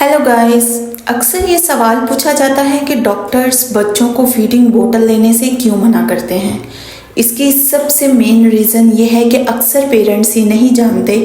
Hello guys, अक्सर ये सवाल पूछा जाता है कि डॉक्टर्स बच्चों को फीडिंग बोतल लेने से क्यों मना करते हैं। इसकी सबसे मेन रीज़न ये है कि अक्सर पेरेंट्स ये नहीं जानते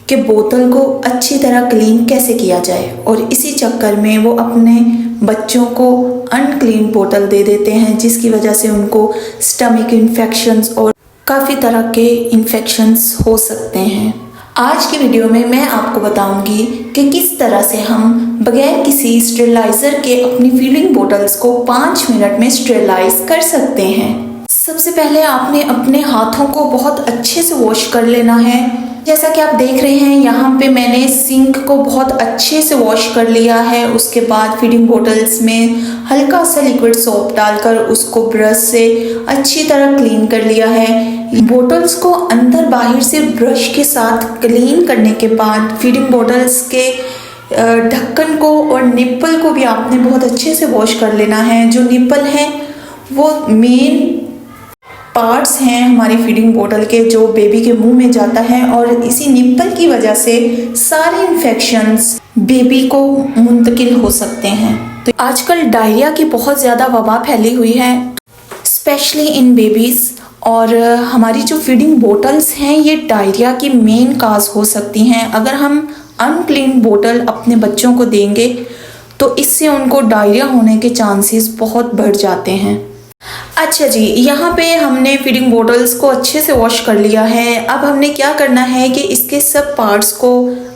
कि बोतल को अच्छी तरह क्लीन कैसे किया जाए और इसी चक्कर में वो अपने बच्चों को अनक्लीन बोतल दे देते हैं, जिसकी वजह से उनको स्टमक इन्फेक्शंस और काफ़ी तरह के इन्फेक्शंस हो सकते हैं। आज की वीडियो में मैं आपको बताऊंगी कि किस तरह से हम बगैर किसी स्टेरिलाइज़र के अपनी फीडिंग बोतल्स को 5 मिनट में स्टेरिलाइज कर सकते हैं। सबसे पहले आपने अपने हाथों को बहुत अच्छे से वॉश कर लेना है। जैसा कि आप देख रहे हैं, यहाँ पे मैंने सिंक को बहुत अच्छे से वॉश कर लिया है। उसके बाद फीडिंग बोतल्स में हल्का सा लिक्विड सोप डालकर उसको ब्रश से अच्छी तरह क्लीन कर लिया है। बोतल्स को अंदर बाहर से ब्रश के साथ क्लीन करने के बाद फीडिंग बोतल्स के ढक्कन को और निप्पल को भी आपने बहुत अच्छे से वॉश कर लेना है। जो निप्पल है वो मेन पार्ट्स हैं हमारी फीडिंग बोतल के, जो बेबी के मुंह में जाता है और इसी निप्पल की वजह से सारे इन्फेक्शंस बेबी को मुंतकिल हो सकते हैं। तो आजकल डायरिया की बहुत ज़्यादा वबा फैली हुई है, स्पेशली इन बेबीज़, और हमारी जो फीडिंग बोतल्स हैं ये डायरिया की मेन काज हो सकती हैं। अगर हम अनक्लीन बोतल अपने बच्चों को देंगे तो इससे उनको डायरिया होने के चांसेस बहुत बढ़ जाते हैं। अच्छा जी, यहाँ पे हमने फीडिंग बोतल्स को अच्छे से वॉश कर लिया है। अब हमने क्या करना है कि इसके सब पार्ट्स को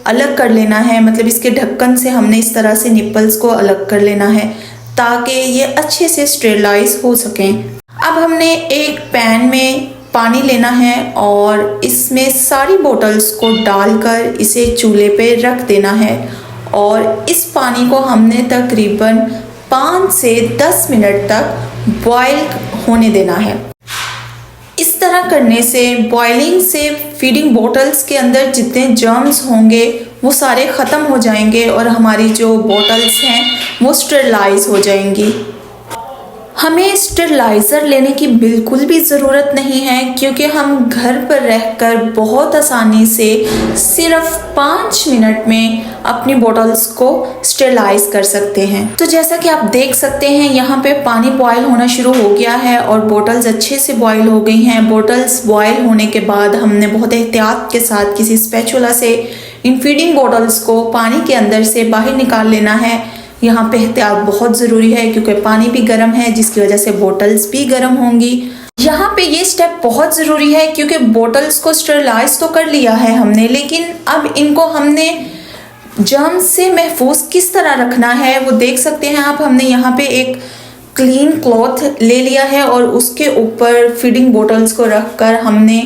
अलग कर लेना है, मतलब इसके ढक्कन से हमने इस तरह से निप्पल्स को अलग कर लेना है ताकि ये अच्छे से स्टेरिलाइज हो सकें। अब हमने एक पैन में पानी लेना है और इसमें सारी बोतल्स को डालकर इसे चूल्हे पे रख देना है और इस पानी को हमने तकरीबन 5 से 10 मिनट तक बॉयल होने देना है। इस तरह करने से बॉइलिंग से फीडिंग बोतल्स के अंदर जितने जर्म्स होंगे वो सारे ख़त्म हो जाएंगे और हमारी जो बोतल्स हैं वो स्टेरिलाइज हो जाएंगी। हमें स्टेरिलाइज़र लेने की बिल्कुल भी ज़रूरत नहीं है, क्योंकि हम घर पर रहकर बहुत आसानी से सिर्फ 5 मिनट में अपनी बोतल्स को स्टेरिलाइज कर सकते हैं। तो जैसा कि आप देख सकते हैं, यहाँ पे पानी बॉयल होना शुरू हो गया है और बोतल्स अच्छे से बॉयल हो गई हैं। बोतल्स बॉयल होने के बाद हमने बहुत एहतियात के साथ किसी स्पैचुला से इन फीडिंग बोतल्स को पानी के अंदर से बाहर निकाल लेना है। यहाँ पे एहतियात बहुत ज़रूरी है क्योंकि पानी भी गर्म है, जिसकी वजह से बोतल्स भी गर्म होंगी। यहाँ पे ये स्टेप बहुत ज़रूरी है क्योंकि बोतल्स को स्टेरिलाइज तो कर लिया है हमने, लेकिन अब इनको हमने जर्म्स से महफूज किस तरह रखना है वो देख सकते हैं आप। हमने यहाँ पे एक क्लीन क्लॉथ ले लिया है और उसके ऊपर फीडिंग बोतल्स को रख कर हमने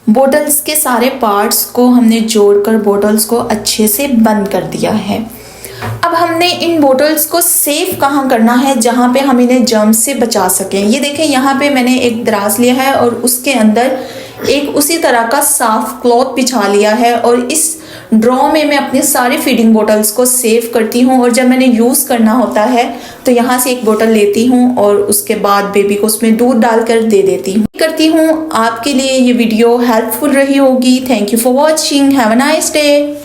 बोतल्स के सारे पार्ट्स को हमने जोड़कर बोतल्स को अच्छे से बंद कर दिया है। अब हमने इन बोतल्स को सेफ कहाँ करना है जहाँ पे हम इन्हें जर्म्स से बचा सकें। ये देखें, यहाँ पे मैंने एक दराज लिया है और उसके अंदर एक उसी तरह का साफ क्लॉथ बिछा लिया है और इस ड्रॉ में मैं अपनी सारी फीडिंग बोतल्स को सेव करती हूँ। और जब मैंने यूज़ करना होता है तो यहाँ से एक बोतल लेती हूँ और उसके बाद बेबी को उसमें दूध डालकर दे देती हूँ। आपके लिए ये वीडियो हेल्पफुल रही होगी। Thank you for watching. Have a nice day.